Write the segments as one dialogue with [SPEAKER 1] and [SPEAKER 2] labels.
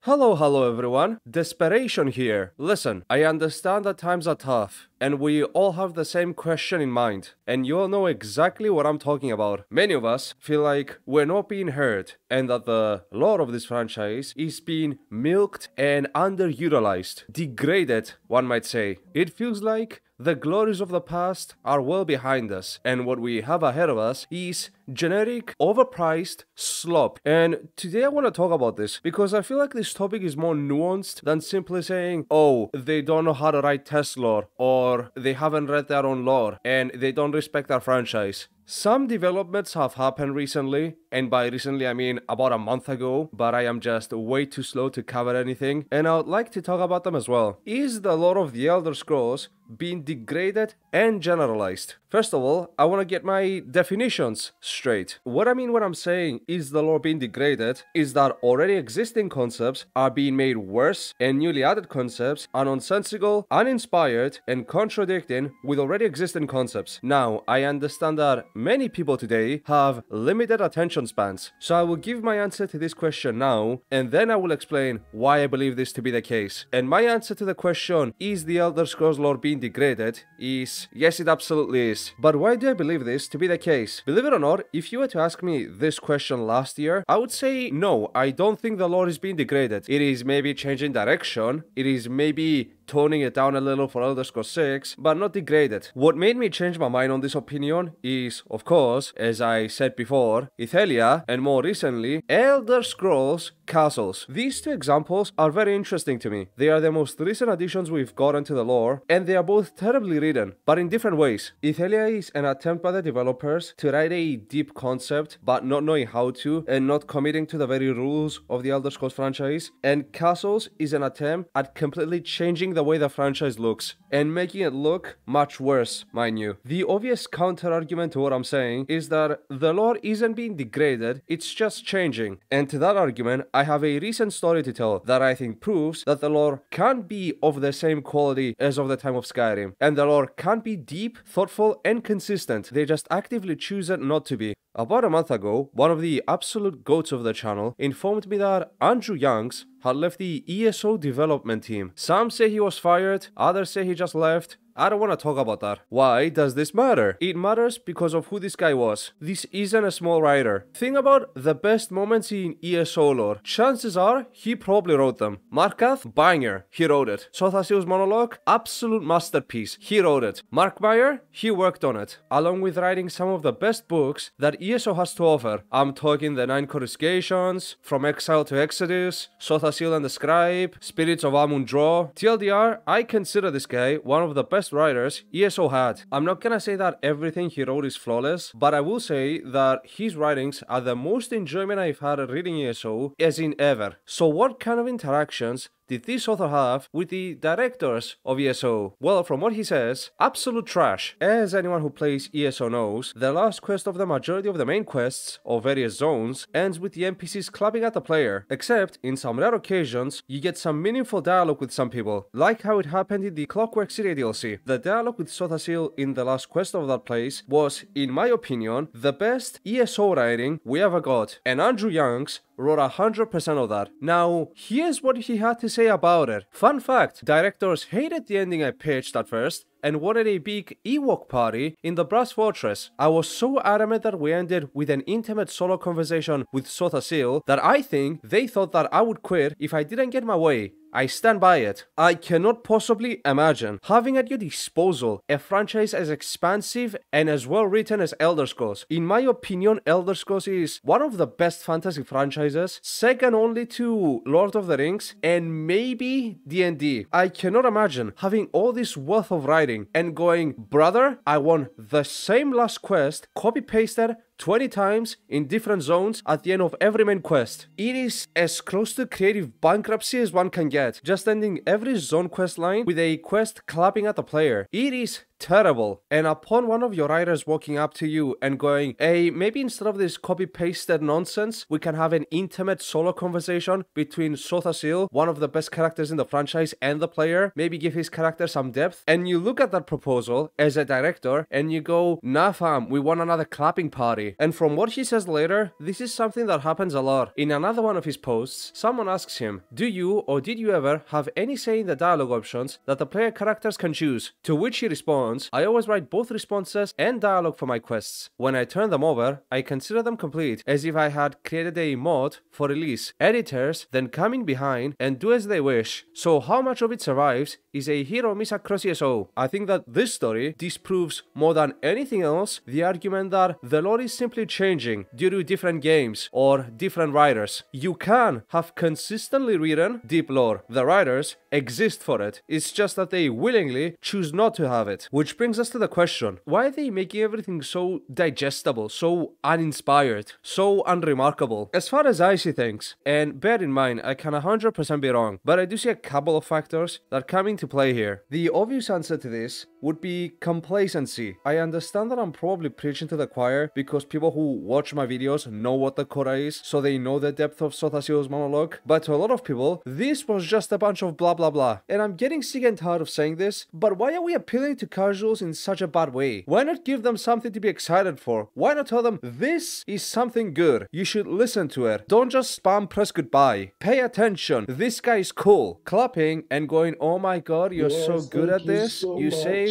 [SPEAKER 1] Hello everyone, Desperation here. Listen, I understand that times are tough, and we all have the same question in mind, and you all know exactly what I'm talking about. Many of us feel like we're not being heard, and that the lore of this franchise is being milked and underutilized. Degraded, one might say. It feels like the glories of the past are well behind us, and what we have ahead of us is generic, overpriced slop. And today I want to talk about this because I feel like this topic is more nuanced than simply saying, oh, they don't know how to write test lore, or they haven't read their own lore, and they don't respect our franchise. Some developments have happened recently, and by recently I mean about a month ago, but I am just way too slow to cover anything, and I would like to talk about them as well. Is the lore of the Elder Scrolls being degraded and generalized? First of all, I want to get my definitions straight. What I mean when I'm saying is the lore being degraded is that already existing concepts are being made worse, and newly added concepts are nonsensical, uninspired, and contradicting with already existing concepts. Now, I understand that many people today have limited attention spans, so I will give my answer to this question now, and then I will explain why I believe this to be the case. And my answer to the question, is the Elder Scrolls lore being degraded, is yes, it absolutely is. But why do I believe this to be the case? Believe it or not, if you were to ask me this question last year, I would say no, I don't think the lore is being degraded. It is maybe changing direction, it is maybe toning it down a little for Elder Scrolls 6, but not degraded. What made me change my mind on this opinion is, of course, as I said before, Ithelia, and more recently, Elder Scrolls Castles. These two examples are very interesting to me. They are the most recent additions we've gotten to the lore, and they are both terribly written, but in different ways. Ithelia is an attempt by the developers to write a deep concept, but not knowing how to, and not committing to the very rules of the Elder Scrolls franchise, and Castles is an attempt at completely changing the way the franchise looks, and making it look much worse, mind you. The obvious counter-argument to what I'm saying is that the lore isn't being degraded, it's just changing. And to that argument, I have a recent story to tell that I think proves that the lore can't be of the same quality as of the time of Skyrim, and the lore can't be deep, thoughtful, and consistent. They just actively choose it not to be. About a month ago, one of the absolute goats of the channel informed me that Andrew Youngs had left the ESO development team. Some say he was fired, others say he just left. I don't want to talk about that. Why does this matter? It matters because of who this guy was. This isn't a small writer. Think about the best moments in ESO lore. Chances are, he probably wrote them. Markath, banger, he wrote it. Sothasil's monologue, absolute masterpiece, he wrote it. Markmeyer, he worked on it. Along with writing some of the best books that ESO has to offer. I'm talking the 9 Coruscations, From Exile to Exodus, Sothasil and the Scribe, Spirits of Amun-Ra. TLDR, I consider this guy one of the best writers ESO had. I'm not gonna say that everything he wrote is flawless, but I will say that his writings are the most enjoyment I've had reading ESO as in ever. So what kind of interactions did this author have with the directors of ESO? Well, from what he says, absolute trash. As anyone who plays ESO knows, the last quest of the majority of the main quests, or various zones, ends with the NPCs clapping at the player, except in some rare occasions, you get some meaningful dialogue with some people, like how it happened in the Clockwork City DLC. The dialogue with Sothasil in the last quest of that place was, in my opinion, the best ESO writing we ever got, and Andrew Youngs wrote 100% of that. Now, here's what he had to say about it. Fun fact, directors hated the ending I pitched at first, and wanted a big Ewok party in the Brass Fortress. I was so adamant that we ended with an intimate solo conversation with Sothasil that I think they thought that I would quit if I didn't get my way. I stand by it. I cannot possibly imagine having at your disposal a franchise as expansive and as well written as Elder Scrolls. In my opinion, Elder Scrolls is one of the best fantasy franchises, second only to Lord of the Rings and maybe D&D. I cannot imagine having all this wealth of writing and going, brother, I want the same last quest, copy-pasted 20 times in different zones at the end of every main quest. It is as close to creative bankruptcy as one can get, just ending every zone quest line with a quest clapping at the player. It is terrible. And upon one of your writers walking up to you and going, hey, maybe instead of this copy-pasted nonsense, we can have an intimate solo conversation between Sotasil, one of the best characters in the franchise, and the player, maybe give his character some depth. And you look at that proposal as a director and you go, nah fam, we want another clapping party. And from what he says later, this is something that happens a lot. In another one of his posts, someone asks him, do you or did you ever have any say in the dialogue options that the player characters can choose? To which he responds, I always write both responses and dialogue for my quests. When I turn them over, I consider them complete, as if I had created a mod for release. Editors then come in behind and do as they wish. So how much of it survives is a hero miss across ESO. I think that this story disproves more than anything else the argument that the lore is simply changing due to different games or different writers. You can have consistently written deep lore. The writers exist for it. It's just that they willingly choose not to have it. Which brings us to the question, why are they making everything so digestible, so uninspired, so unremarkable? As far as I see things, and bear in mind, I can 100% be wrong, but I do see a couple of factors that come into play here. The obvious answer to this would be complacency. I understand that I'm probably preaching to the choir because people who watch my videos know what the Korra is, so they know the depth of Sotasio's monologue, but to a lot of people, this was just a bunch of blah blah blah. And I'm getting sick and tired of saying this, but why are we appealing to casuals in such a bad way? Why not give them something to be excited for? Why not tell them, this is something good, you should listen to it. Don't just spam press goodbye. Pay attention, this guy is cool. Clapping and going, oh my god, you're so good at this, you save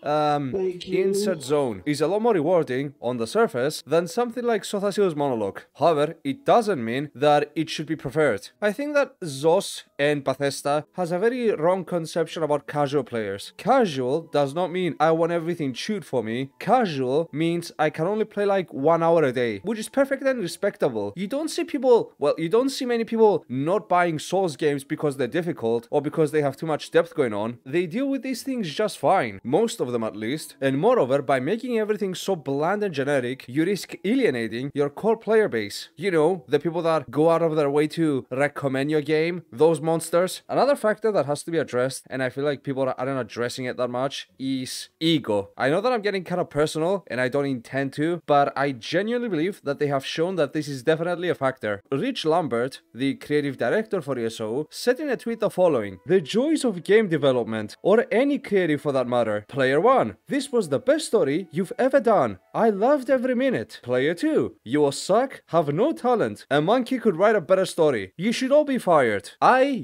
[SPEAKER 1] insert zone is a lot more rewarding on the surface than something like Sotasio's monologue. However, it doesn't mean that it should be preferred. I think that Zos and Bethesda has a very wrong conception about casual players. Casual does not mean I want everything chewed for me. Casual means I can only play like 1 hour a day, which is perfect and respectable. You don't see people, well, you don't see many people not buying Souls games because they're difficult or because they have too much depth going on. They deal with these things just fine. Most of them at least. And moreover, by making everything so bland and generic, you risk alienating your core player base. You know, the people that go out of their way to recommend your game, those monsters. Another factor that has to be addressed, and I feel like people aren't addressing it that much, is ego. I know that I'm getting kind of personal, and I don't intend to, but I genuinely believe that they have shown that this is definitely a factor. Rich Lambert, the creative director for ESO, said in a tweet the following: the joys of game development, or any creative for that matter. Player 1, this was the best story you've ever done. I loved every minute. Player 2, you all suck, have no talent. A monkey could write a better story. You should all be fired.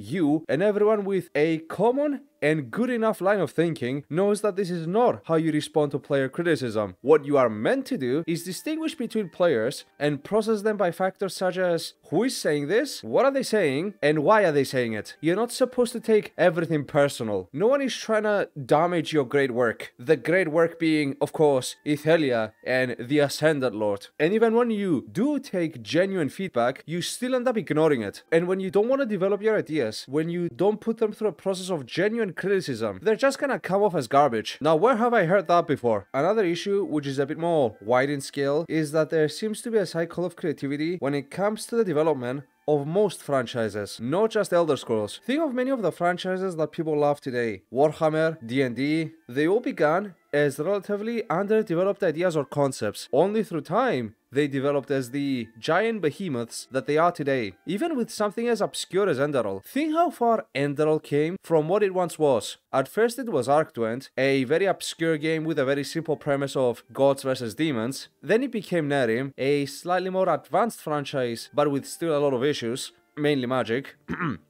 [SPEAKER 1] You, and everyone with a common and good enough line of thinking knows that this is not how you respond to player criticism. What you are meant to do is distinguish between players and process them by factors such as who is saying this, what are they saying, and why are they saying it. You're not supposed to take everything personal. No one is trying to damage your great work. The great work being, of course, Ithelia and the Ascended Lord. And even when you do take genuine feedback, you still end up ignoring it. And when you don't want to develop your ideas, when you don't put them through a process of genuine criticism, they're just gonna come off as garbage. Now, where have I heard that before? Another issue, which is a bit more wide in scale, is that there seems to be a cycle of creativity when it comes to the development of most franchises, not just Elder Scrolls. Think of many of the franchises that people love today. Warhammer, D&D, they all began as relatively underdeveloped ideas or concepts. Only through time, they developed as the giant behemoths that they are today. Even with something as obscure as Enderal. Think how far Enderal came from what it once was. At first it was Arctwent, a very obscure game with a very simple premise of gods versus demons. Then it became Nerim, a slightly more advanced franchise, but with still a lot of issues, mainly magic.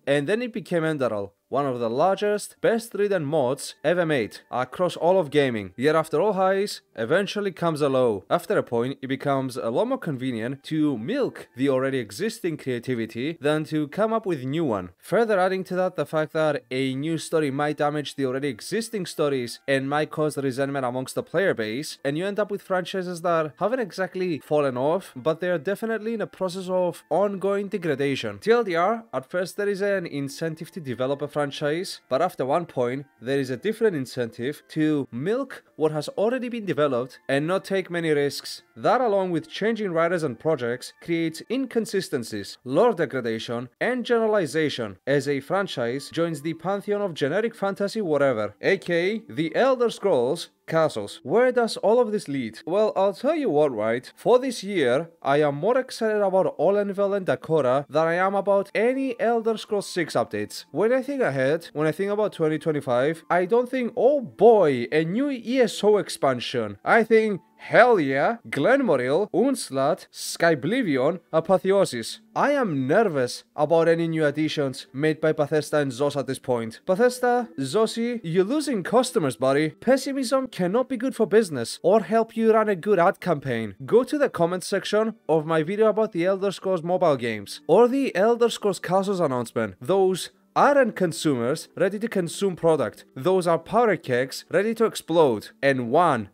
[SPEAKER 1] And then it became Enderal, one of the largest, best written mods ever made across all of gaming. Yet after all highs, eventually comes a low. After a point, it becomes a lot more convenient to milk the already existing creativity than to come up with new one. Further adding to that the fact that a new story might damage the already existing stories and might cause resentment amongst the player base, and you end up with franchises that haven't exactly fallen off, but they are definitely in a process of ongoing degradation. TLDR, at first there is an incentive to develop a franchise, but after one point, there is a different incentive to milk what has already been developed and not take many risks That, along with changing writers and projects, creates inconsistencies, lore degradation, and generalization as a franchise joins the pantheon of generic fantasy whatever, aka the Elder Scrolls castles. Where does all of this lead? Well, I'll tell you what, right? For this year, I am more excited about Olenvel and Dakota than I am about any Elder Scrolls 6 updates. When I think ahead, when I think about 2025, I don't think, oh boy, a new ESO expansion. I think, hell yeah, Glenmoril, Unslat, Skyblivion, Apotheosis. I am nervous about any new additions made by Bethesda and Zos at this point. Bethesda, Zosi, you're losing customers, buddy. Pessimism cannot be good for business or help you run a good ad campaign. Go to the comments section of my video about the Elder Scrolls mobile games or the Elder Scrolls Castles announcement. Those aren't consumers ready to consume product. Those are powder kegs ready to explode. And one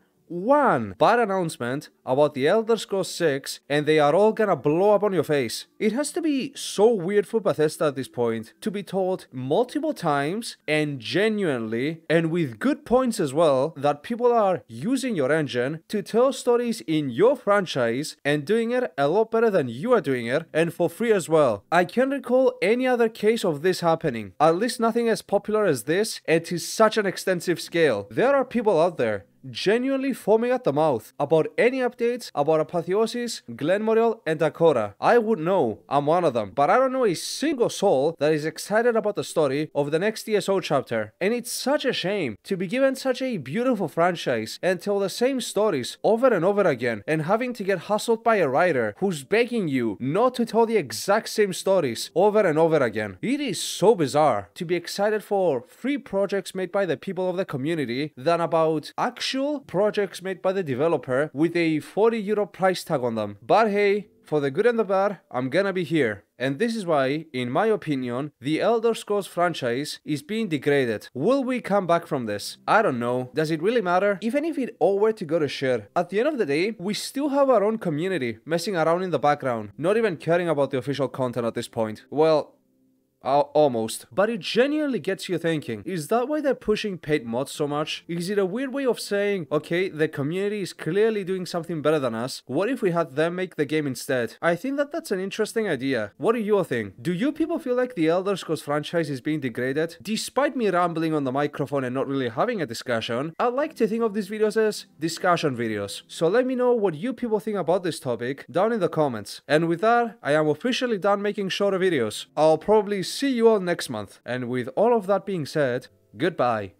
[SPEAKER 1] bad announcement about the Elder Scrolls 6 and they are all gonna blow up on your face. It has to be so weird for Bethesda at this point to be told multiple times and genuinely and with good points as well that people are using your engine to tell stories in your franchise and doing it a lot better than you are doing it and for free as well. I can't recall any other case of this happening, at least nothing as popular as this and to such an extensive scale. There are people out there genuinely foaming at the mouth about any updates about Apotheosis, Glenmoril, and Dakota. I would know, I'm one of them, but I don't know a single soul that is excited about the story of the next ESO chapter. And it's such a shame to be given such a beautiful franchise and tell the same stories over and over again and having to get hustled by a writer who's begging you not to tell the exact same stories over and over again. It is so bizarre to be excited for free projects made by the people of the community than about actual projects made by the developer with a €40 price tag on them. But hey, for the good and the bad, I'm gonna be here. And this is why, in my opinion, the Elder Scrolls franchise is being degraded. Will we come back from this? I don't know. Does it really matter? Even if it all were to go to shit, at the end of the day, we still have our own community messing around in the background, not even caring about the official content at this point. Well, almost. But it genuinely gets you thinking, is that why they're pushing paid mods so much? Is it a weird way of saying, okay, the community is clearly doing something better than us, what if we had them make the game instead? I think that that's an interesting idea. What do you think? Do you people feel like the Elder Scrolls franchise is being degraded? Despite me rambling on the microphone and not really having a discussion, I like to think of these videos as discussion videos. So let me know what you people think about this topic down in the comments. And with that, I am officially done making shorter videos. I'll probably see you all next month. And with all of that being said, goodbye.